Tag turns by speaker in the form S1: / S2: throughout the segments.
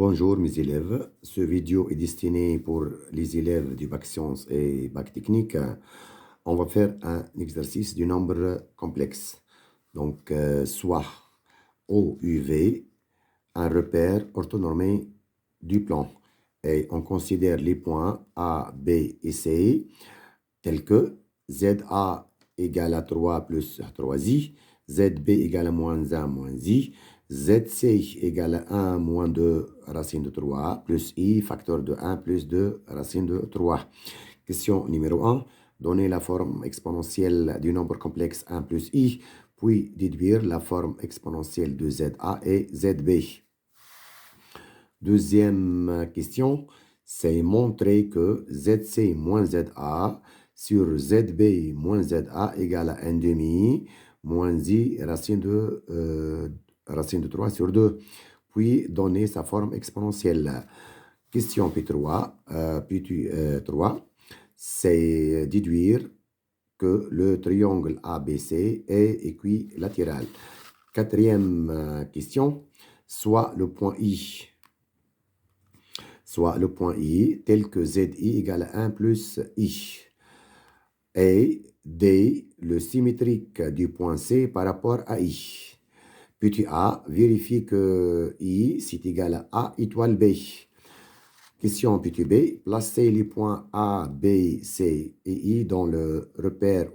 S1: Bonjour mes élèves, ce vidéo est destiné pour les élèves du bac sciences et bac technique. On va faire un exercice du nombre complexe. Donc, soit OUV, un repère orthonormé du plan. Et on considère les points A, B et C tels que ZA égale à 3 plus 3i, ZB égale à moins 1 moins i, ZC égale à 1 moins 2 racine de 3 plus i facteur de 1 plus 2 racine de 3. Question numéro 1. Donner la forme exponentielle du nombre complexe 1 plus i, puis déduire la forme exponentielle de ZA et ZB. Deuxième question, c'est montrer que ZC moins ZA sur ZB moins ZA égale à 1 demi moins i racine de 3 sur 2. Puis donner sa forme exponentielle. Question P3, c'est déduire que le triangle ABC est équilatéral. Quatrième question, soit le point I tel que ZI égale à 1 plus I. Et D, le symétrique du point C par rapport à I. Petit A, vérifie que I, c'est égal à A étoile B. Question petit B, placez les points A, B, C et I dans le repère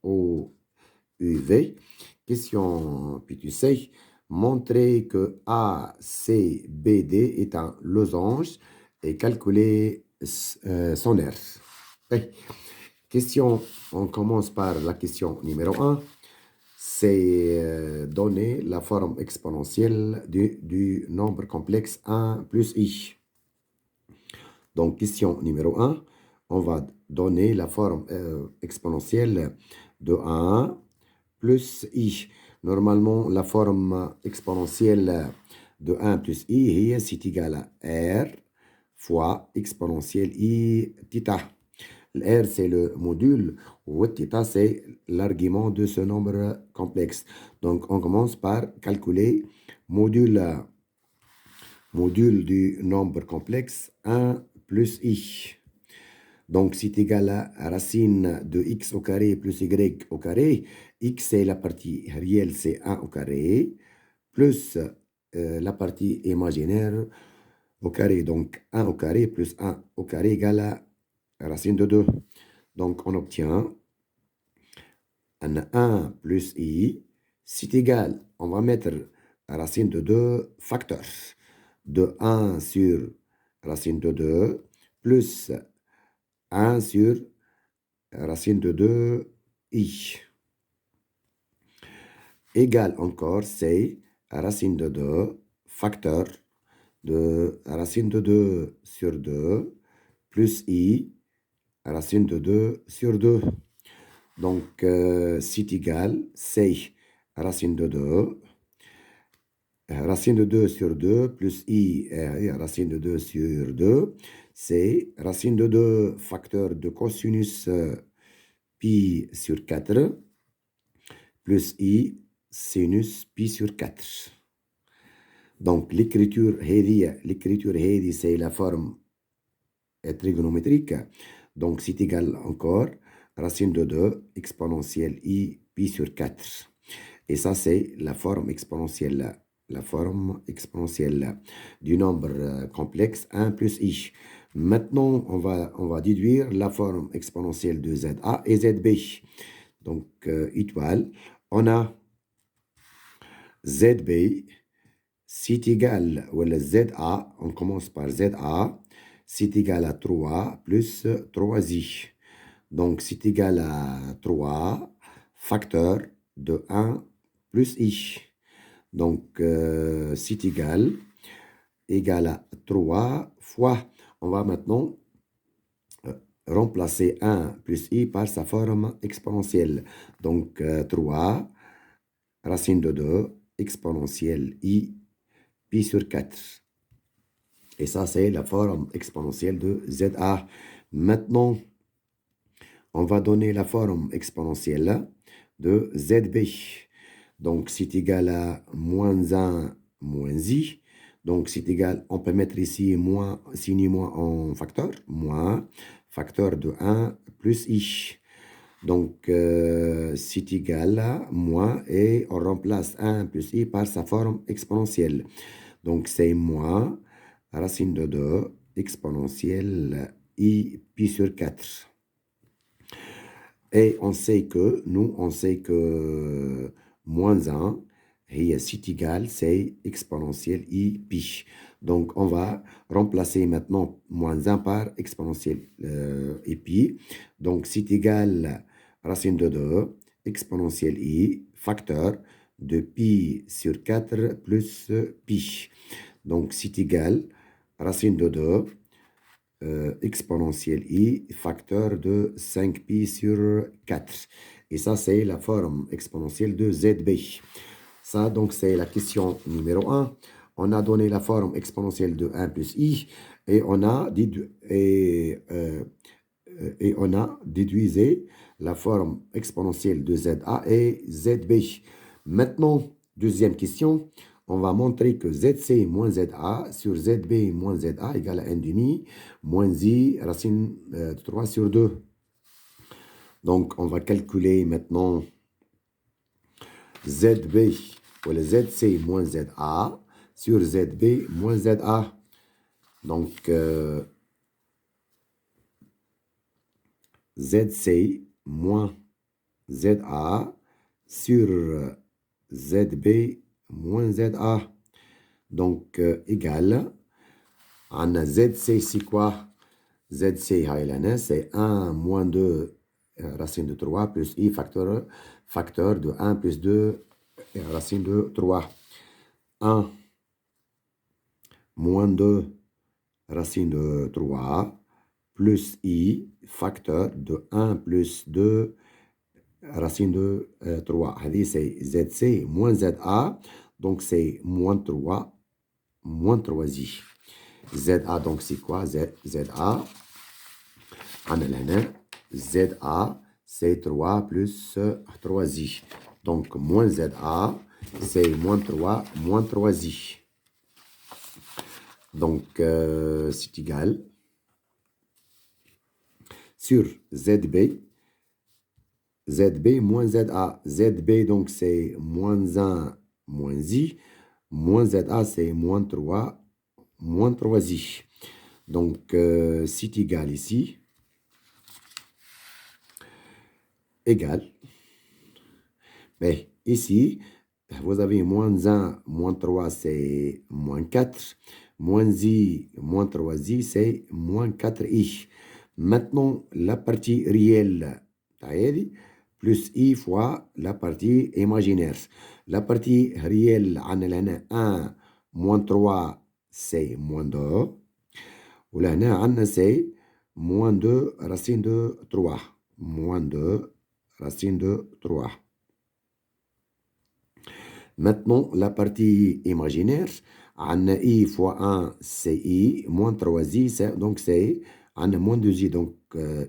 S1: OUV. Question petit C, montrer que ACBD est un losange et calculer son R. Question, on commence par la question numéro 1. C'est donner la forme exponentielle du nombre complexe 1 plus i. Donc, question numéro 1, on va donner la forme exponentielle de 1 plus i. Normalement, la forme exponentielle de 1 plus i, c'est égal à r fois exponentielle i θ. R, c'est le module, ou θ, c'est l'argument de ce nombre complexe. Donc, on commence par calculer module du nombre complexe 1 plus i. Donc, c'est égal à racine de x au carré plus y au carré. X, c'est la partie réelle, c'est 1 au carré, plus la partie imaginaire au carré. Donc, 1 au carré plus 1 au carré égale à racine de 2. Donc, on obtient un 1 plus i, c'est égal, on va mettre racine de 2 facteurs de 1 sur racine de 2 plus 1 sur racine de 2 i. Égal encore, c'est racine de 2 facteur de racine de 2 sur 2 plus i racine de 2 sur 2. Donc, c'est égal, c'est racine de 2, racine de 2 sur 2 plus i racine de 2 sur 2, c'est racine de 2 facteur de cosinus pi sur 4 plus i sinus pi sur 4. Donc, l'écriture هذه, c'est la forme trigonométrique. Donc, c'est égal encore racine de 2 exponentielle i pi sur 4. Et ça, c'est la forme exponentielle. La forme exponentielle du nombre complexe 1 plus i. Maintenant, on va déduire la forme exponentielle de ZA et ZB. Donc, étoile, on a ZB, c'est égal, ou le ZA, on commence par ZA, c'est égal à 3 plus 3i. Donc, c'est égal à 3 facteur de 1 plus i. Donc, c'est égal à 3 fois. On va maintenant remplacer 1 plus i par sa forme exponentielle. Donc, 3 racine de 2 exponentielle i pi sur 4. Et ça, c'est la forme exponentielle de ZA. Maintenant, on va donner la forme exponentielle de ZB. Donc, c'est égal à moins 1 moins i. Donc, c'est égal, on peut mettre ici moins, signe moins en facteur. Moins, facteur de 1 plus i. Donc, c'est égal à moins et on remplace 1 plus i par sa forme exponentielle. Donc, c'est moins racine de 2 exponentielle i pi sur 4. Et on sait que, moins 1, et c'est égal, c'est exponentielle i pi. Donc, on va remplacer maintenant moins 1 par exponentielle i pi. Donc, c'est égal racine de 2, exponentielle i, facteur de pi sur 4 plus pi. Donc, c'est égal racine de 2, exponentielle i, facteur de 5pi sur 4. Et ça, c'est la forme exponentielle de zb. Ça, donc, c'est la question numéro 1. On a donné la forme exponentielle de 1 plus i et on a déduisé la forme exponentielle de za et zb. Maintenant, deuxième question, on va montrer que zc moins za sur zb moins za égale à 1 demi moins i racine de 3 sur 2. Donc, on va calculer maintenant zb ou le zc moins za sur zb moins za. Donc, zc moins za sur zb moins za. Donc, égal. On a zc, c'est quoi? zc, c'est 1 moins 2 racine de 3 plus i facteur de 1 plus 2 racine de 3. 1 moins 2 racine de 3 plus i facteur de 1 plus 2 racine de 3. C'est zc moins za, donc c'est moins 3 i. za, donc c'est quoi? za, za, c'est 3 plus 3i. Donc, moins za, c'est moins 3i. Donc, c'est égal. Sur zb moins za. zb, donc, c'est moins 1 moins i. Moins za, c'est moins 3i. Donc, c'est égal ici. Égal. Mais ici, vous avez moins 1, moins 3, c'est moins 4. Moins i, moins 3i, c'est moins 4i. Maintenant, la partie réelle, plus i fois la partie imaginaire. La partie réelle, on a 1, moins 3, c'est moins 2. Ou là, on a c'est moins 2 racine de 3. Moins 2 racine de 3. Maintenant, la partie imaginaire, on a i fois 1, c'est i, moins 3i, donc c'est, on a moins 2i, donc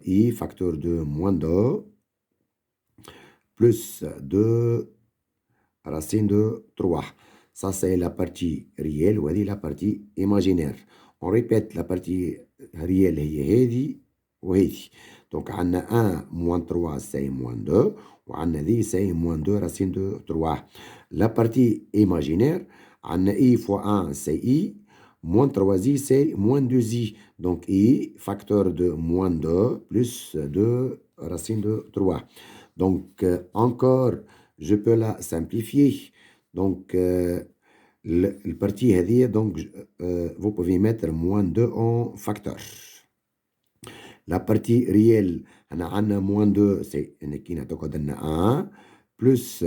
S1: i facteur de moins 2, plus 2 racine de 3. Ça, c'est la partie réelle, ou la partie imaginaire. On répète la partie réelle, donc on a 1 moins 3, c'est moins 2, on a dit c'est moins 2 racine de 3. La partie imaginaire, on a i fois 1, c'est i, moins 3i, c'est moins 2i. Donc i, facteur de moins 2, plus 2 racine de 3. Donc encore, je peux la simplifier. Donc, le partie هذه, donc, vous pouvez mettre moins 2 en facteur. La partie réelle, on a moins 2, c'est 1, plus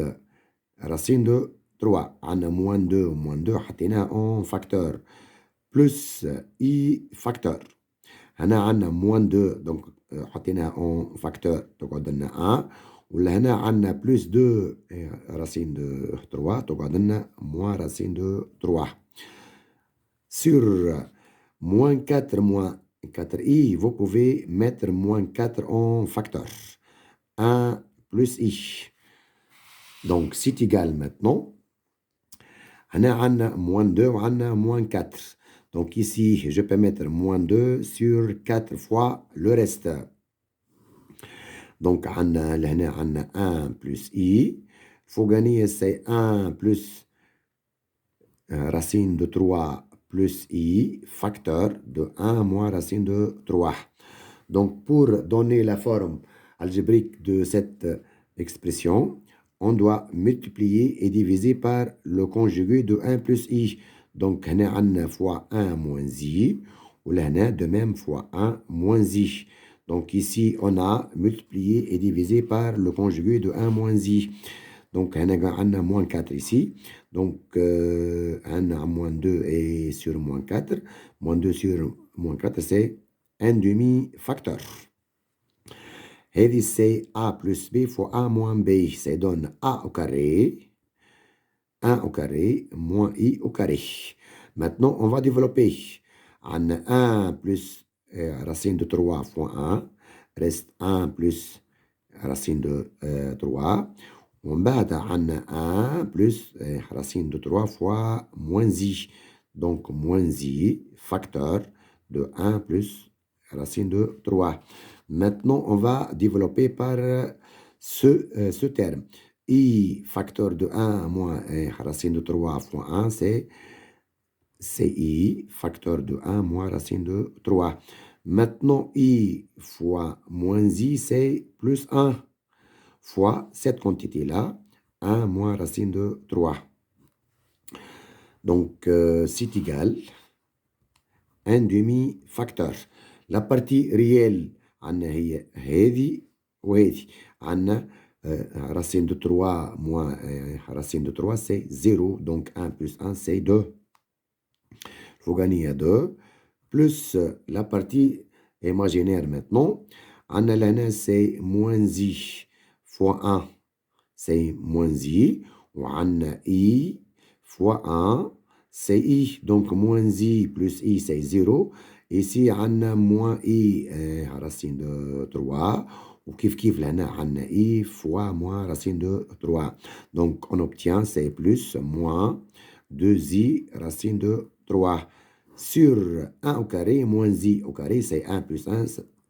S1: racine de 3. On a moins 2, حطيناها en facteur. Plus i facteur. On a moins 2, donc حطيناها en facteur, تقعد لنا 1. وهنا عندنا بلس 2 racine de 3 تقعد لنا moins racine de 3. Sur moins 4 moins 4i, vous pouvez mettre moins 4 en facteur. 1 plus i. Donc, c'est égal maintenant On a moins 2, on a moins 4. Donc ici, je peux mettre moins 2 sur 4 fois le reste. Donc, on a 1 plus i. Il faut gagner, c'est 1 plus racine de 3 plus i, facteur de 1 moins racine de 3. Donc, pour donner la forme algébrique de cette expression, on doit multiplier et diviser par le conjugué de 1 plus i. Donc, on a 1 fois 1 moins i, ou là, de même fois 1 moins i. Donc, ici, on a multiplié et divisé par le conjugué de 1 moins i. Donc, on a moins 4 ici. Donc, on a moins 2 et sur moins 4. Moins 2 sur moins 4, c'est un demi-facteur. Et c'est a plus b fois a moins b. Ça donne a au carré, 1 au carré, moins i au carré. Maintenant, on va développer. On a 1 plus racine de 3 fois 1, reste 1 plus racine de 3. On va avoir 1 plus racine de 3 fois moins i. Donc, moins i, facteur de 1 plus racine de 3. Maintenant, on va développer par ce terme. I, facteur de 1 moins racine de 3 fois 1, c'est i, facteur de 1 moins racine de 3. Maintenant, i fois moins i, c'est plus 1 fois cette quantité-là, 1 moins racine de 3. Donc, c'est égal un demi-facteur. La partie réelle, on a هذه وهذه. On a racine de 3 moins racine de 3, c'est 0. Donc, 1 plus 1, c'est 2. Il faut gagner à 2. Plus la partie imaginaire maintenant. On a là, c'est moins i fois 1, c'est moins i. On a i fois 1, c'est i. Donc, moins i plus i, c'est 0. Ici, on a moins i racine de 3. Ou kif kif, là, on a i fois moins racine de 3. Donc, on obtient, c'est plus moins 2i racine de 3. Sur 1 au carré, moins i au carré, c'est 1 plus 1,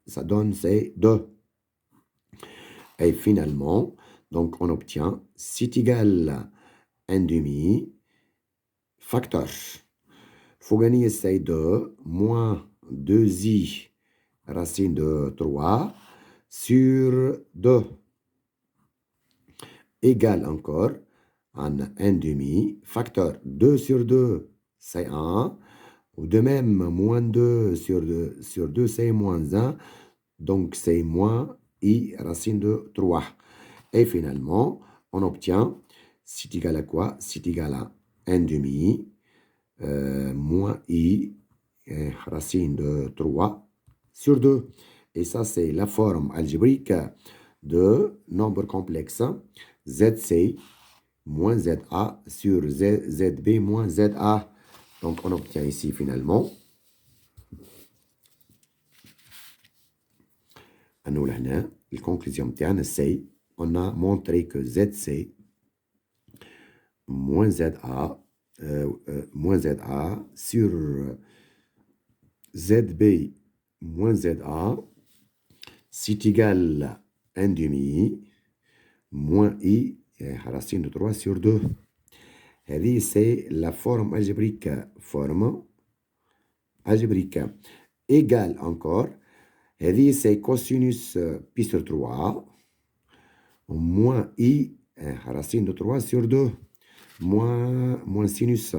S1: ça donne, c'est 2. Et finalement, donc on obtient c'est égal 1 demi facteur. Il faut gagner c'est 2 moins 2i racine de 3 sur 2 égale encore en 1 demi facteur. 2 sur 2, c'est 1. Ou de même, moins 2 sur 2, c'est moins 1. Donc, c'est moins i racine de 3. Et finalement, on obtient, c'est égal à quoi? C'est égal à 1 demi moins i racine de 3 sur 2. Et ça, c'est la forme algébrique de nombre complexe zc moins za sur zb moins za. Donc, on obtient ici finalement, nous هنا الكونكلوزيون نتاعنا c'est on a montré que zc moins za moins za sur zb moins za c'est égal à 1 demi moins i racine de 3 sur 2. هذه c'est la forme algébrique, forme algébrique égale encore. هذه c'est cosinus pi sur 3 moins i racine de 3 sur 2 moins sinus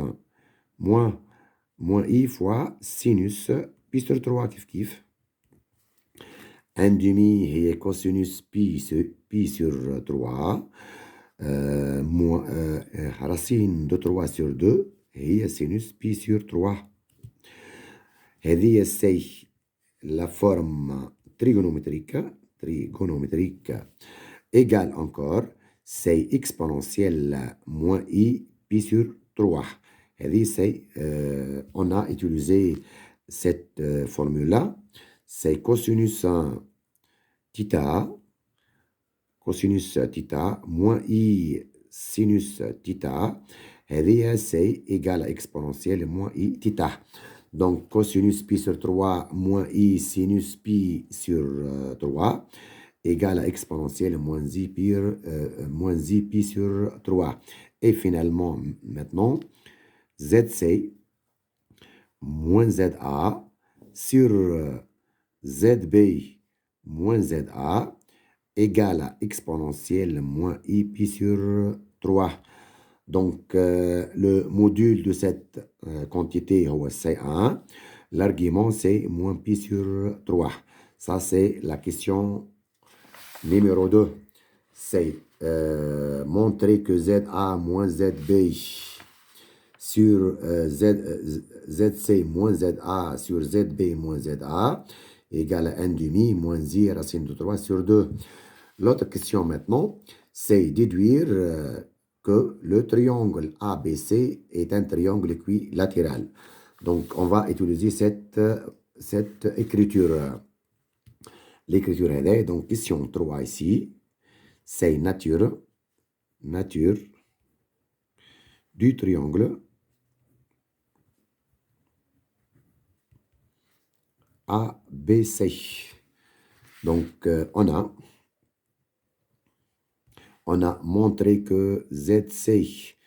S1: moins i fois sinus pi sur 3 كيف كيف. 1 demi هي cosinus pi sur 3 moins racine de 3 sur 2 هي sinus pi sur 3. هذه c'est la forme trigonométrique égale encore, c'est exponentielle moins i pi sur 3. هذه c'est, on a utilisé cette formule-là, c'est cosinus theta moins i sinus theta. هذه C égale à exponentielle moins I θ. Donc, cosinus pi sur 3 moins I sinus pi sur 3 égale à exponentielle moins I pi sur 3. Et finalement, maintenant, ZC moins ZA sur ZB moins ZA égale à exponentielle moins I pi sur 3. Donc, le module de cette quantité c'est 1. L'argument, c'est moins pi sur 3. Ça, c'est la question numéro 2. C'est montrer que ZA moins ZB sur ZC moins ZA sur ZB moins ZA égale à 1 demi moins I racine de 3 sur 2. L'autre question maintenant, c'est déduire que le triangle ABC est un triangle équilatéral. Donc, on va utiliser cette écriture. L'écriture est donc question 3 ici. C'est nature du triangle ABC. Donc, on a montré que ZC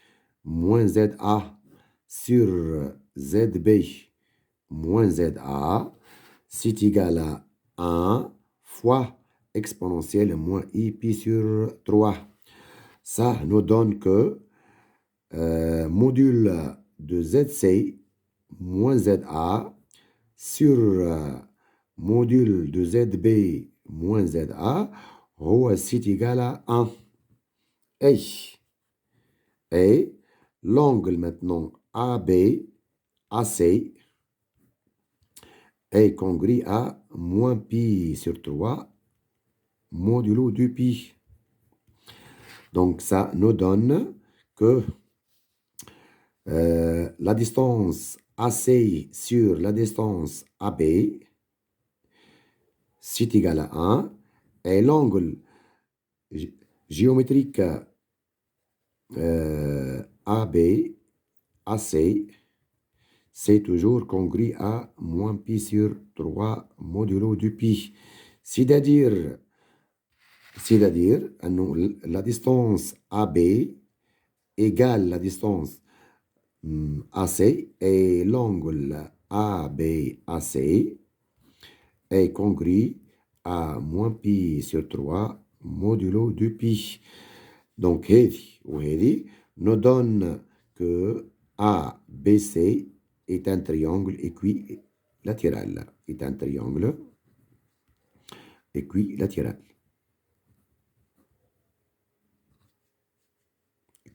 S1: moins ZA sur ZB moins ZA, c'est égal à 1 fois exponentielle moins I pi sur 3. Ça nous donne que module de ZC moins ZA sur module de ZB moins ZA, c'est égal à 1. Et l'angle maintenant AB, AC, est congru à moins pi sur 3 modulo du pi. Donc, ça nous donne que la distance AC sur la distance AB, c'est égal à 1. Et l'angle géométrique AB, AC, c'est toujours congru à moins pi sur 3 modulo du pi. C'est-à-dire, la distance AB égale la distance AC et l'angle ABAC est congru à moins pi sur 3 modulo du pi. Donc, هذه nous donne que ABC est un triangle équilatéral. Est un triangle équilatéral.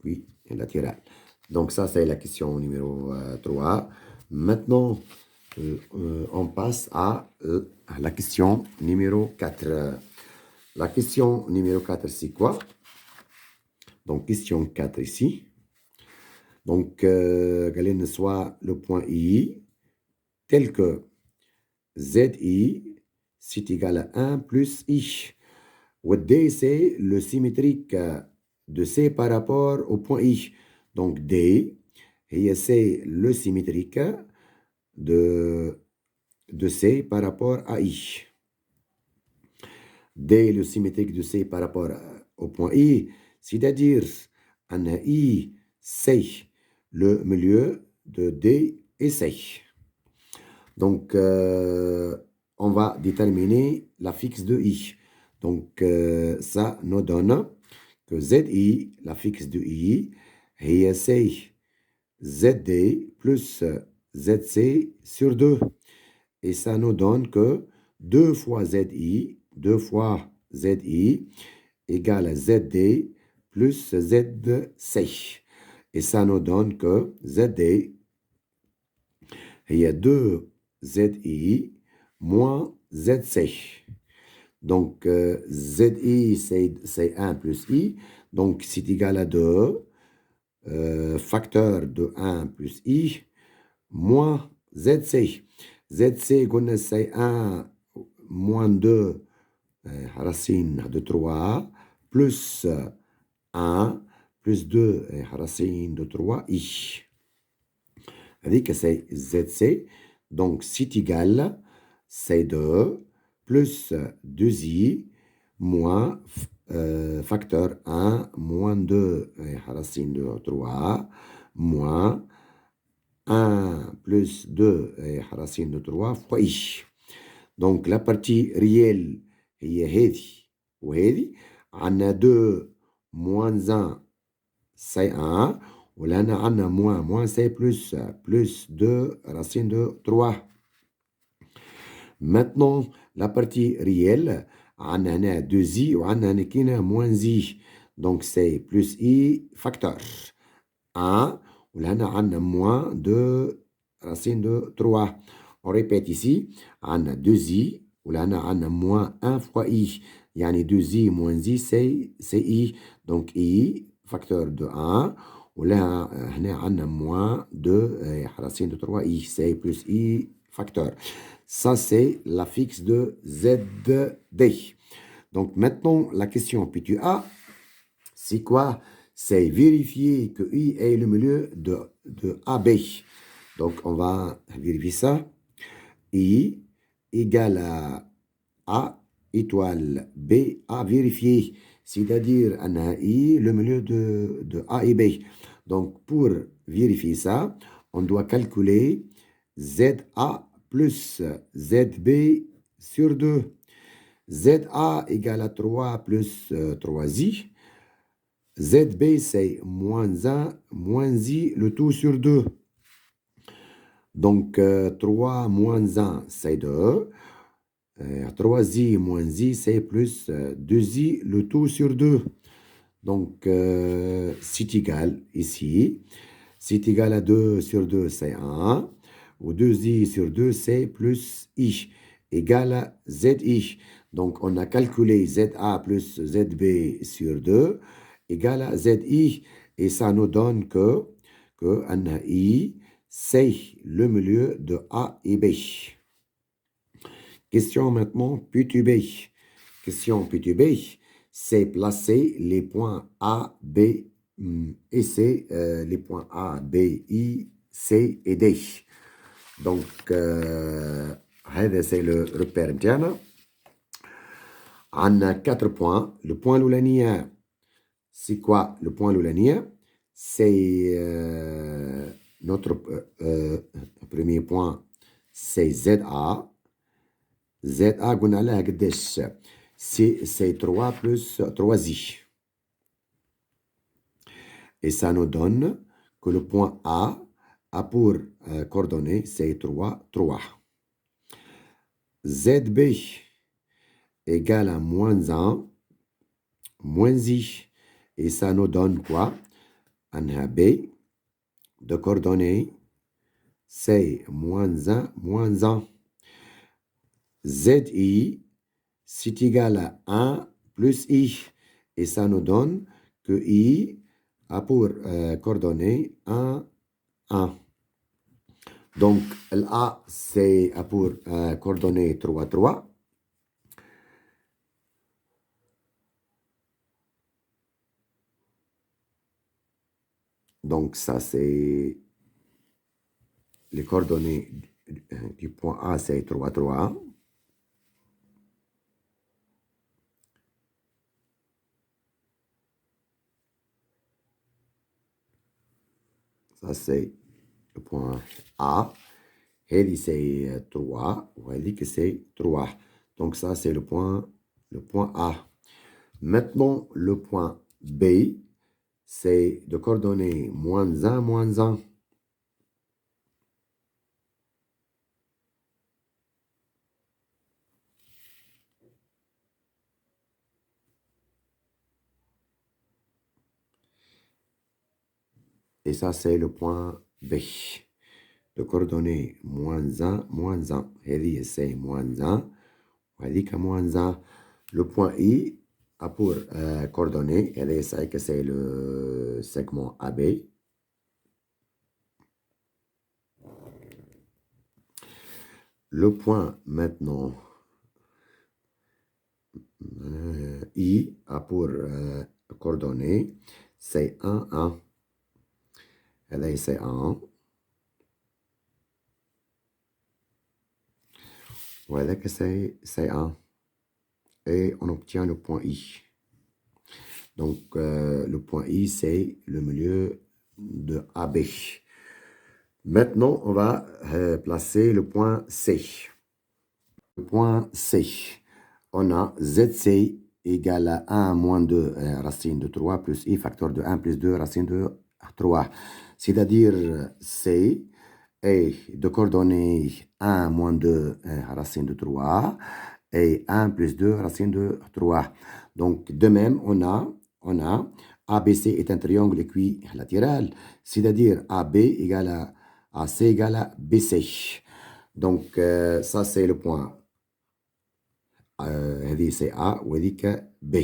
S1: Équilatéral. Donc, ça, c'est la question numéro 3. Maintenant, on passe à la question numéro 4. La question numéro 4, c'est quoi? Donc, question 4 ici. Donc, soit le point I, tel que ZI, c'est égal à 1 plus I. Où D, c'est le symétrique de C par rapport au point I. Donc, D, et c'est le symétrique de C par rapport à I. D, le symétrique de C par rapport au point I, c'est-à-dire un I, c'est le milieu de D et C. Donc, on va déterminer la fixe de I. Donc, ça nous donne que ZI, la fixe de I, et c'est ZD plus ZC sur 2. Et ça nous donne que 2 fois ZI égale à ZD plus ZC. Et ça nous donne que ZD, il y a 2 ZI moins ZC. Donc, ZI, c'est 1 plus I. Donc, c'est égal à 2. Facteur de 1 plus I moins ZC. ZC, c'est 1 moins 2 racine de 3 plus 1 plus 2 racine de 3i. هذيك c'est ZC. Donc, c'est égal C2 plus 2i moins facteur 1 moins 2 racine de 3 moins 1 plus 2 racine de 3 fois i. Donc, la partie réelle هي هذه وهذه. عندنا 2 moins 1 c'est 1. وهنا عندنا moins c'est plus 2 racine de 3. Maintenant, la partie réelle, on a 2i ou on a moins i. Donc, c'est plus i facteur 1. Ou là, on a moins 2 racine de 3. On répète ici, on a 2i. Ou là, on a moins 1 fois i. Yani 2i moins i, c'est i. Donc, i facteur de 1. Ou là, on a moins 2 racine de 3i. C'est plus i facteur. Ça, c'est la fixe de ZD. Donc, maintenant, la question PTA, c'est quoi? C'est vérifier que I est le milieu de AB. Donc, on va vérifier ça. I égale à A étoile B à vérifier. C'est-à-dire, on a I le milieu de A et B. Donc, pour vérifier ça, on doit calculer ZA plus ZB sur 2. ZA égale à 3 plus 3i. ZB, c'est moins 1 moins i, le tout sur 2. Donc, 3 moins 1, c'est 2. 3i moins i, c'est plus 2i, le tout sur 2. Donc, c'est égal ici. C'est égal à 2 sur 2, c'est 1. Ou 2i sur 2, c'est plus i, égal à zi. Donc, on a calculé za plus zb sur 2, égal à zi. Et ça nous donne que i, c'est le milieu de A et B. Question maintenant P2B. Question P2B, c'est placer les points A, B et C, les points A, B, I, C et D. Donc, c'est le repère interne. On a 4 points. Le point Loulania, c'est quoi le point Loulania? C'est notre premier point, c'est ZA. ZA, قلنا عليها قداش؟ c'est 3 plus 3i. Et ça nous donne que le point A a pour coordonnées, c'est 3, 3. ZB égale à moins 1, moins i. Et ça nous donne quoi? On a B de coordonnées, c'est moins 1, moins 1. ZI, c'est égal à 1 plus i. Et ça nous donne que i a pour coordonnées 1, 1. Donc, l'A, c'est pour coordonnées 3, 3. Donc, ça, c'est les coordonnées du point A, c'est 3, 3. Ça, c'est le point A. Et c'est 3. Vous voyez que c'est 3. Donc, ça, c'est le point A. Maintenant, le point B, c'est de coordonnées moins 1, moins 1. Et ça, c'est le point B. De coordonnées moins 1, moins 1. Et c'est moins 1. وهذيك moins 1. Le point I a pour coordonnées, et c'est le segment AB. Le point maintenant I a pour coordonnées, c'est 1, 1. هذا c'est 1. وهذاك c'est 1. Et on obtient le point I. Donc, le point I, c'est le milieu de AB. Maintenant, on va placer le point C. Le point C, on a ZC égale à 1 moins 2 racine de 3 plus I facteur de 1 plus 2 racine de 3. C'est-à-dire C est de coordonnées 1 moins 2 racine de 3 et 1 plus 2 racine de 3. Donc, de même, on a ABC est un triangle équilatéral, c'est-à-dire AB égale à AC égale à BC. Donc, ça, c'est le point. C'est A ou B.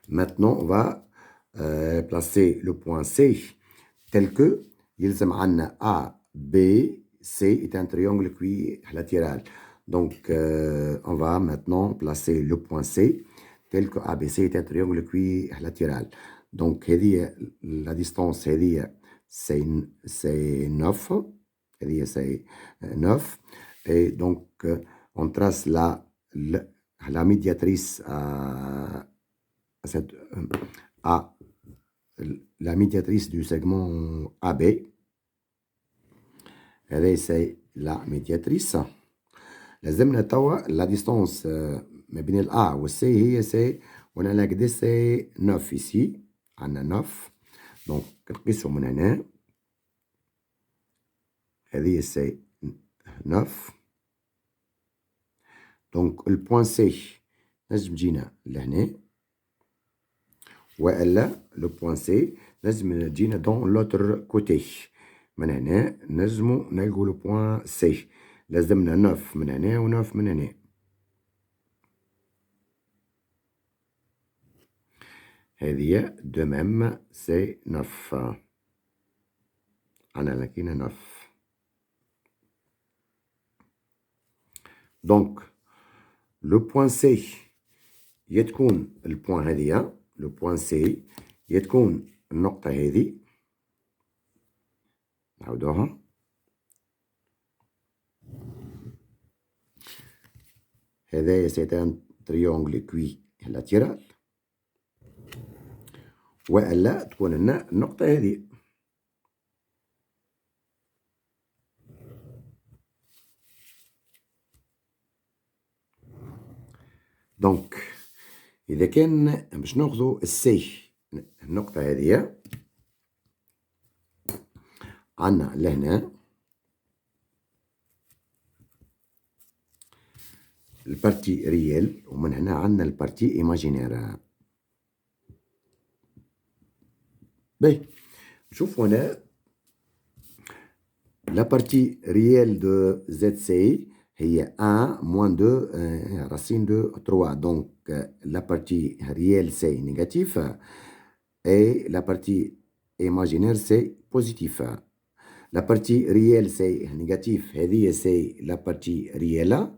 S1: Maintenant, on va placer le point C tel que يلزم عنا A, B, C est un triangle équilatéral. Donc, on va maintenant placer le point C tel que ABC est un triangle équilatéral. Donc, la distance c'est 9. C'est 9. Et donc, on trace la médiatrice à la médiatrice du segment AB. C'est la médiatrice. لازمنا توا la distance ما بين ال A و C هي C. On a la قد c'est 9 ici. On a 9. Donc, نقيسو من هنا. هذه c'est 9. Donc, le point C لازم جينا لهنا. وإلا le point C لازم نجينا dans l'autre côté. من هنا نجمو نلقو le point C. لازمنا 9 من هنا و 9 من هنا. هذه de même c'est 9. أنا لقينا 9. Donc, le point C يتكون البوان هذه. Le point C يتكون النقطة هذه. نعاودوها. هذا c'est un triangle équilatéral. وإلا تكون لنا النقطة هذه. دونك إذا كان باش ناخذوا السي النقطة هذه عندنا لهنا البارتي ريال ومن هنا عندنا البارتي ايماجينير. باهي نشوفوا هنا لا بارتي ريال دو زد سي هي 1 moins 2 racine de 3. Donc, la partie réelle, c'est négatif. Et la partie imaginaire, c'est positif. La partie réelle, c'est négatif. Et c'est la partie réelle.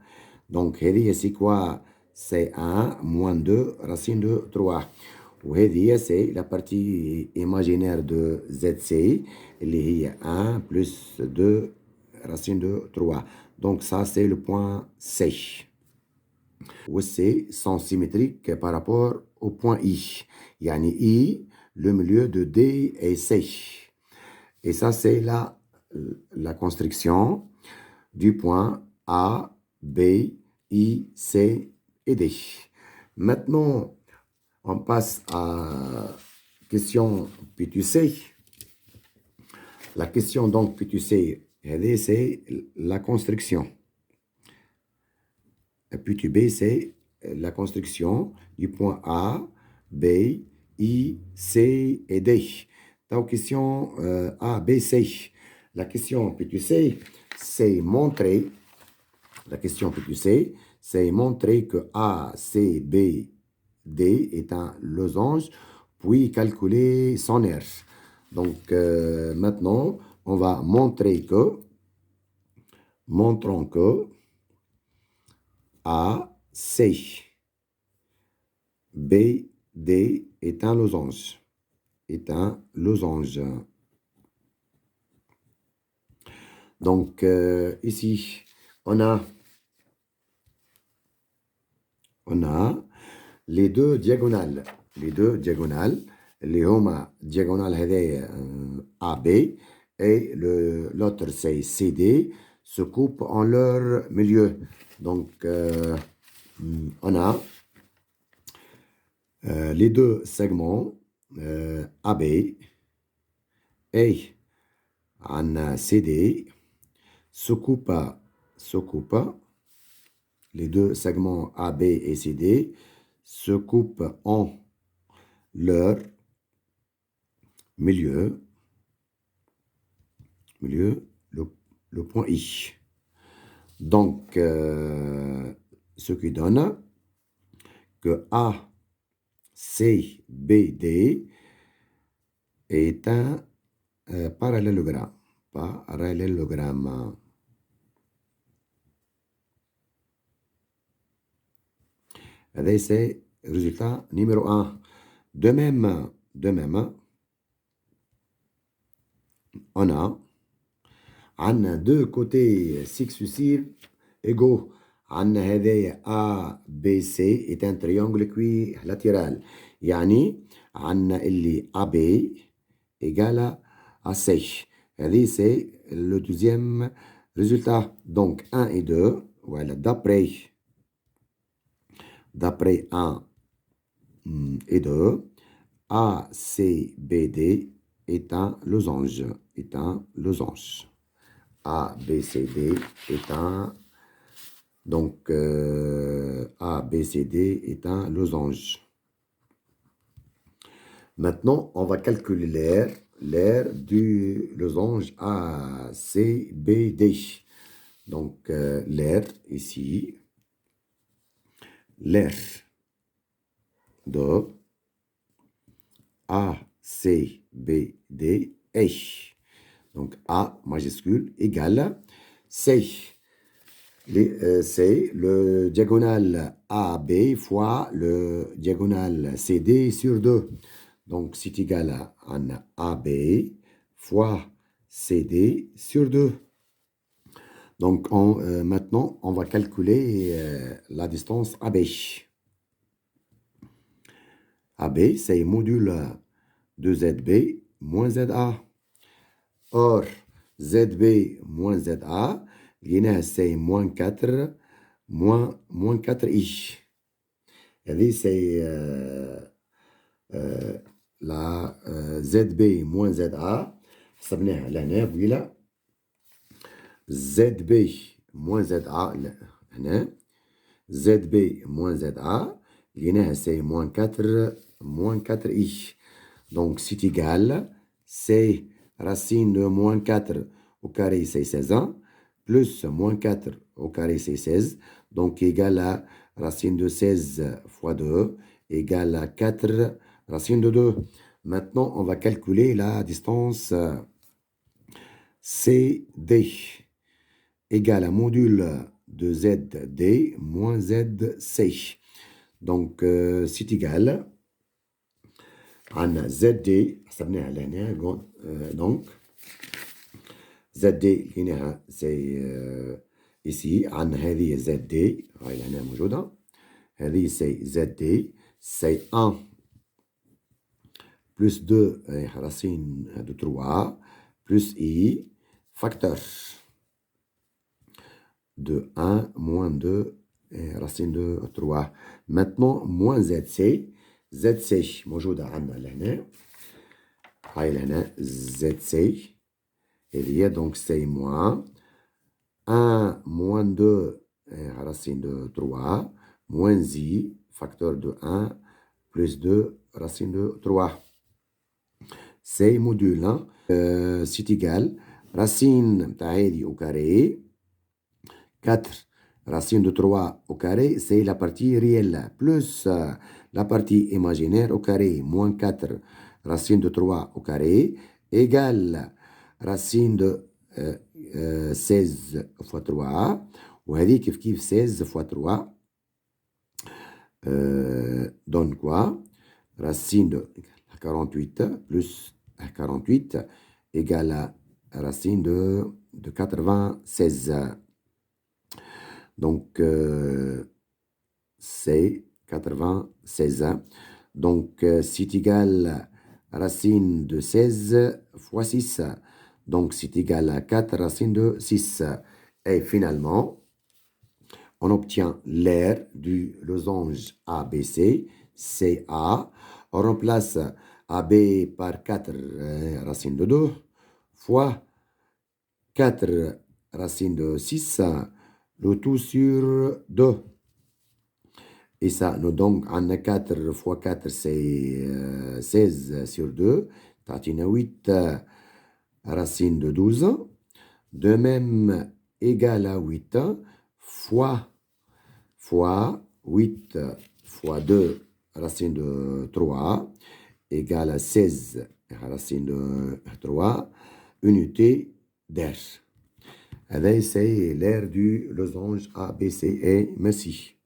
S1: Donc, c'est quoi? C'est 1 moins 2 racine de 3. Et c'est la partie imaginaire de ZC. Il y a 1 plus 2 racine de 3. Donc, ça, c'est le point C. Où C sont symétriques par rapport au point I. Yani I, le milieu de D et C. Et ça, c'est la construction du point A, B, I, C et D. Maintenant, on passe à question P2C. La question donc P2C, c'est la construction. P2B, c'est la construction du point A, B, I, C et D. Donc, question A, B, C. La question P2C, c'est montrer, la question P2C, c'est montrer que A, C, B, D est un losange, puis calculer son aire. Donc, maintenant, on va montrer que, montrons que A, C, B, D est un losange. est un losange. Donc, ici, on a les deux diagonales. Les deux diagonales. Les homa diagonale AB et l'autre c'est CD se coupent en leur milieu. Donc, on a les deux segments AB et un CD se coupent, les deux segments AB et CD se coupent en leur milieu, le point I. Donc, ce qui donne que ACBD est un parallélogramme. Parallélogramme. C'est le résultat numéro 1. De même, on a deux côtés successifs égaux. A, B, C est un triangle équilatéral. يعني عندنا اللي AB égale à C. C'est le deuxième résultat. Donc 1 et 2, voilà, d'après 1 et 2, ACBD est un losange. ABCD est un... Donc, ABCD est un losange. Maintenant, on va calculer l'aire du losange ACBD. Donc, l'aire ici, l'aire de ACBD est. Donc, A majuscule égale C. C'est le diagonale AB fois le diagonale CD sur 2. Donc, c'est égal à un AB fois CD sur 2. Donc, maintenant, on va calculer la distance AB. AB, c'est module de ZB moins ZA. Or, ZB moins ZA, c'est moins 4, moins 4i. Et c'est la ZB moins ZA. حسبناها لهنا فوالا ZB moins ZA هنا ZB moins ZA لقيناها c'est moins 4i. Donc c'est égal, c'est racine de moins 4 au carré, c'est 16, plus moins 4 au carré, c'est 16. Donc, égal à racine de 16 fois 2, égal à 4 racine de 2. Maintenant, on va calculer la distance CD, égale à module de ZD moins ZC. Donc, c'est égal à ZD, حسبناها لهنا donc ZD هنا c'est ici عندنا هذه ZD هاي هنا موجودة هذه c'est ZD c'est 1 plus 2 racine de 3 plus I facteur de 1 moins 2 racine de 3. Maintenant moins ZC ZC موجودة عندنا لهنا هاي لهنا ZC et donc c'est moins 1 moins 2 racine de 3 moins I facteur de 1 plus 2 racine de 3. C'est module, c'est égal racine au carré 4 racine de 3 au carré, c'est la partie réelle, plus la partie imaginaire au carré, moins 4 racine de 3 au carré, égale racine de 16 fois 3, وهذه كيف 16 fois 3 donne quoi racine de 48 plus 48 égale à racine de 96. Donc, c'est 96. Donc, c'est égal à racine de 16 fois 6. Donc, c'est égal à 4 racines de 6. Et finalement, on obtient l'aire du losange ABC, CA. On remplace AB par 4 racines de 2 fois 4 racines de 6, le tout sur 2. Et ça nous donne en 4 fois 4, c'est 16 sur 2. T'as 8 racines de 12. De même, égal à 8 fois 8 fois 2 racine de 3 égale à 16 racine de 3 unité d'air. هذا c'est l'air du losange ABC et merci.